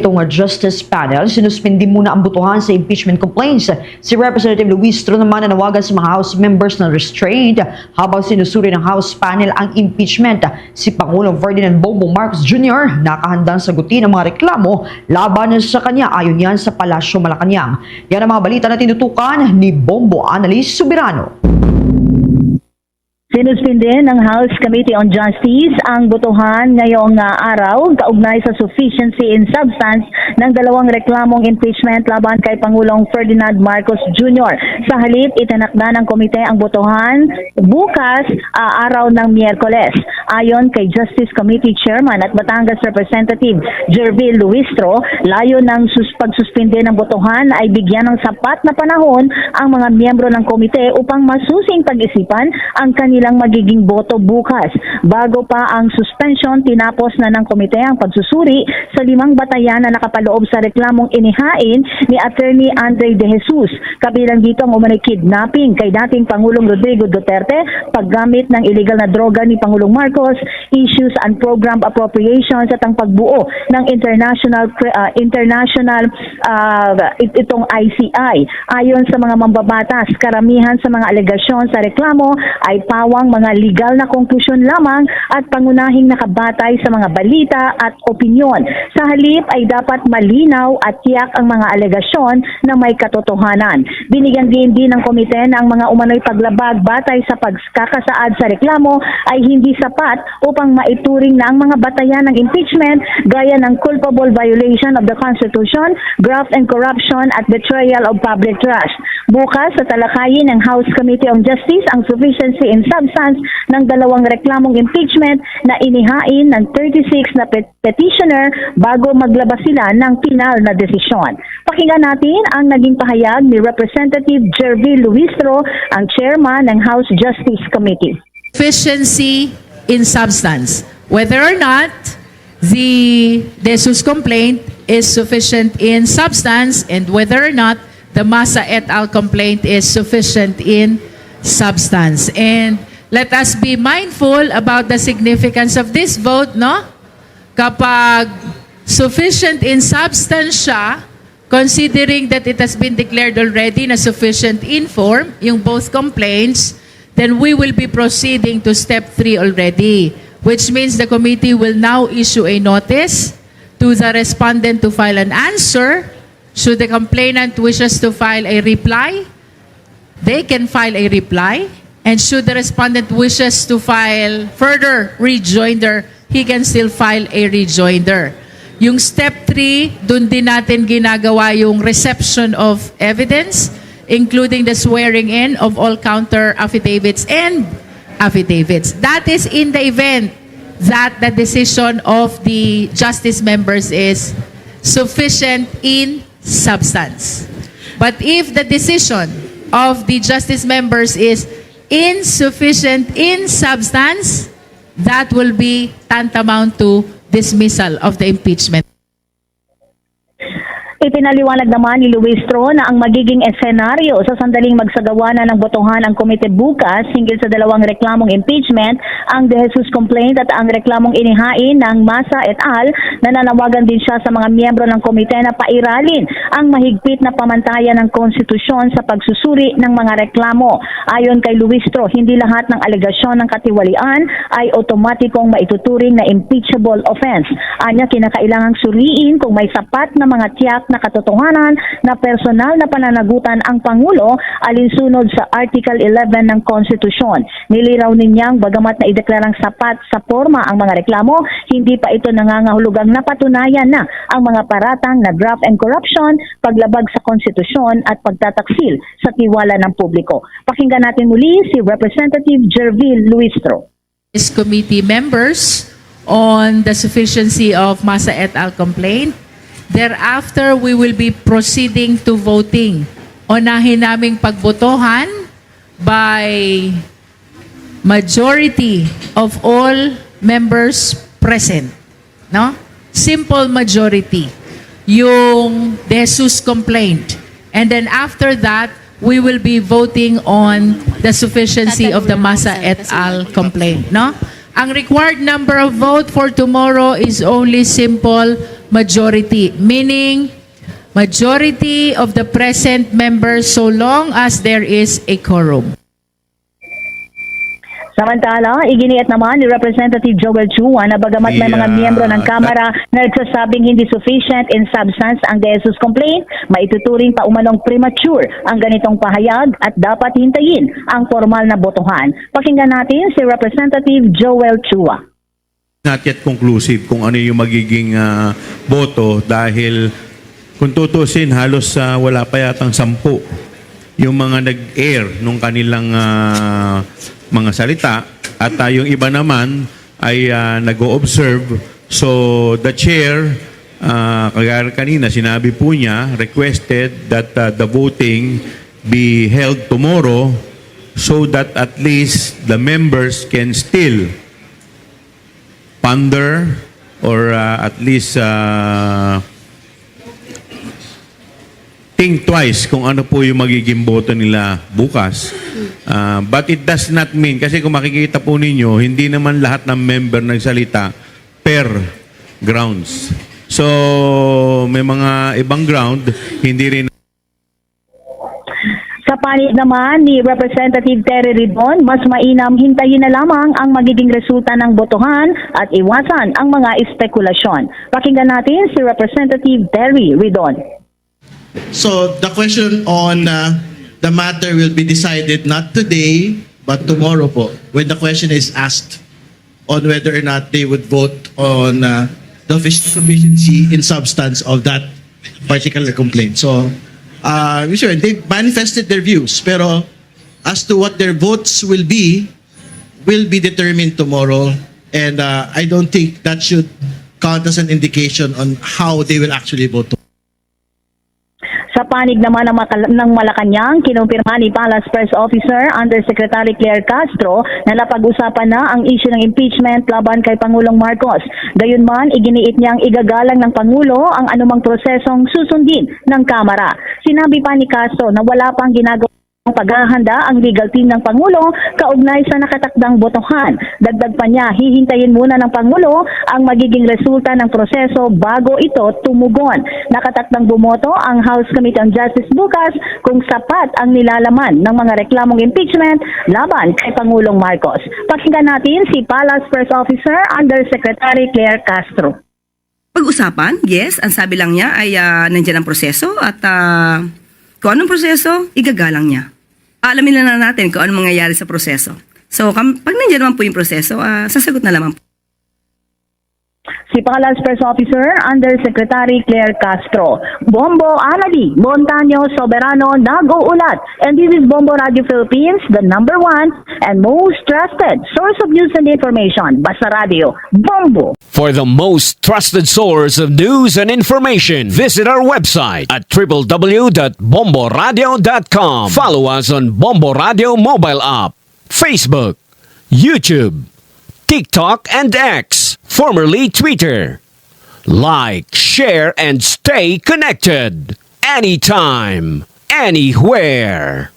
Itong Justice Panel, sinuspindi muna ang botohan sa impeachment complaints. Si Representative Luistro naman nanawagan sa mga House members na restrained habang sinusuri ng House Panel ang impeachment. Si Pangulong Ferdinand Bongbong Marcos Jr. nakahandang sagutin ang mga reklamo laban sa kanya ayon yan sa Palasyo Malacanang. Yan ang mga balita na tinutukan ni Bombo Annalise Subirano. Sinuspinde ng House Committee on Justice ang botohan ngayong araw kaugnay sa sufficiency in substance ng dalawang reklamong impeachment laban kay Pangulong Ferdinand Marcos Jr. Sa halip, itinakda ng komite ang botohan bukas araw ng Miyerkules. Ayon kay Justice Committee Chairman at Batangas Representative Jervil Luistro, layo ng pagsuspinde ng botohan ay bigyan ng sapat na panahon ang mga miyembro ng komite upang masusing pag-isipan ang kanilang magiging boto bukas. Bago pa ang suspension, tinapos na ng komite ang pagsusuri sa 5 batayan na nakapaloob sa reklamong inihain ni Attorney Andre De Jesus. Kabilang dito ang umano'y kidnapping kay dating Pangulong Rodrigo Duterte, paggamit ng illegal na droga ni Pangulong Marcos, issues and program appropriations at ang pagbuo ng itong ICI. Ayon sa mga mambabatas, karamihan sa mga alegasyon sa reklamo ay pawang mga legal na konklusyon lamang at pangunahing nakabatay sa mga balita at opinyon. Sa halip ay dapat malinaw at tiyak ang mga alegasyon na may katotohanan. Binigyan din ng komite na ang mga umano'y paglabag batay sa pagkakasaad sa reklamo ay hindi sapat upang maituring na ang mga batayan ng impeachment gaya ng culpable violation of the Constitution, graft and corruption at betrayal of public trust. Bukas sa talakayin ng House Committee on Justice ang sufficiency in substance ng dalawang reklamong impeachment na inihain ng 36 na petitioner bago maglabas sila ng final na desisyon. Pakinggan natin ang naging pahayag ni Representative Jervil Luistro, ang chairman ng House Justice Committee. Sufficiency in substance. Whether or not the De Jesus complaint is sufficient in substance and whether or not the Masa et al. Complaint is sufficient in substance. And let us be mindful about the significance of this vote, no? Kapag sufficient in substance siya, considering that it has been declared already na sufficient in form, yung both complaints, then we will be proceeding to step 3 already, which means the committee will now issue a notice to the respondent to file an answer. Should the complainant wishes to file a reply, they can file a reply. And should the respondent wishes to file further rejoinder, he can still file a rejoinder. Yung step 3, dun din natin ginagawa yung reception of evidence, including the swearing in of all counter affidavits and affidavits. That is in the event that the decision of the justice members is sufficient in substance. But if the decision of the justice members is insufficient in substance, that will be tantamount to dismissal of the impeachment. Ipinaliwanag naman ni Luistro na ang magiging senaryo sa sandaling magsagawa na ng botohan ang komite bukas hinggil sa dalawang reklamong impeachment, ang De Jesus complaint at ang reklamong inihain ng Masa et al. Nananawagan din siya sa mga miyembro ng komite na pairalin ang mahigpit na pamantayan ng konstitusyon sa pagsusuri ng mga reklamo. Ayon kay Luistro, hindi lahat ng alegasyon ng katiwalian ay otomatikong maituturing na impeachable offense. Anya, kinakailangang suriin kung may sapat na mga tiyak na katotohanan na personal na pananagutan ang Pangulo alinsunod sa Article 11 ng Konstitusyon. Niliraw ninyang bagamat na ideklarang sapat sa forma ang mga reklamo, hindi pa ito nangangahulugang napatunayan na ang mga paratang na graft and corruption, paglabag sa konstitusyon at pagtataksil sa tiwala ng publiko. Pakinggan natin muli si Representative Jervil Luistro. This committee members on the sufficiency of Masa et al. Complaint. Thereafter, we will be proceeding to voting. Unahin naming pagbotohan by majority of all members present. No? Simple majority. Yung De Jesus complaint. And then after that, we will be voting on the sufficiency of the Masa et al. Complaint. No? Ang required number of vote for tomorrow is only simple majority, meaning majority of the present members so long as there is a quorum. Samantala, iginiit naman ni Representative Joel Chua na bagamat may mga miyembro ng Kamara na nagsasabing hindi sufficient in substance ang De Jesus complaint, maituturing pa umanong premature ang ganitong pahayag at dapat hintayin ang formal na botohan. Pakinggan natin si Representative Joel Chua. Not yet conclusive kung ano yung magiging boto dahil kung tutusin halos wala pa yatang 10 yung mga nag-air nung kanilang mga salita at yung iba naman ay nag-o-observe. So the chair, kagaya kanina sinabi po niya, requested that the voting be held tomorrow so that at least the members can still ponder or at least think twice kung ano po yung magiging boto nila bukas. But it does not mean, kasi kung makikita po ninyo, hindi naman lahat ng member nagsalita per grounds. So, may mga ibang ground, hindi rin. Sa panig naman ni Representative Terry Ridon, mas mainam hintayin na lamang ang magiging resulta ng botohan at iwasan ang mga espekulasyon. Pakinggan natin si Representative Terry Ridon. So the question on the matter will be decided not today but tomorrow po, when the question is asked on whether or not they would vote on the sufficiency in substance of that particular complaint. So sure, they manifested their views, pero as to what their votes will be determined tomorrow, and I don't think that should count as an indication on how they will actually vote. Sa panig naman ng Malacanang, kinumpirma ni Palace Press Officer Undersecretary Claire Castro na napag-usapan na ang issue ng impeachment laban kay Pangulong Marcos. Gayunman, iginiit niyang igagalang ng Pangulo ang anumang prosesong susundin ng Kamara. Sinabi pa ni Castro na wala pang ginagawa paghahanda ang legal team ng Pangulo kaugnay sa nakatakdang botohan. Dagdag pa niya, hihintayin muna ng Pangulo ang magiging resulta ng proseso bago ito tumugon. Nakatakdang bumoto ang House Committee on Justice bukas kung sapat ang nilalaman ng mga reklamong impeachment laban kay Pangulong Marcos. Pakinggan natin si Palace Press Officer Undersecretary Claire Castro. Pag-usapan, yes, ang sabi lang niya ay nandiyan ang proseso at kung anong proseso, igagalang niya. Alamin na natin kung anong mangyayari sa proseso. So, pag nandiyan naman po yung proseso, sasagot na lamang po. Si Palace Press Officer Undersecretary Claire Castro. Bombo Anali, Montaño Soberano, nag-uulat. And this is Bombo Radio Philippines, the #1 and most trusted source of news and information. Basta Radio, Bombo. For the most trusted source of news and information, visit our website at www.bomboradio.com. Follow us on Bombo Radio mobile app, Facebook, YouTube, TikTok, and X, formerly Twitter. Like, share, and stay connected. Anytime, anywhere.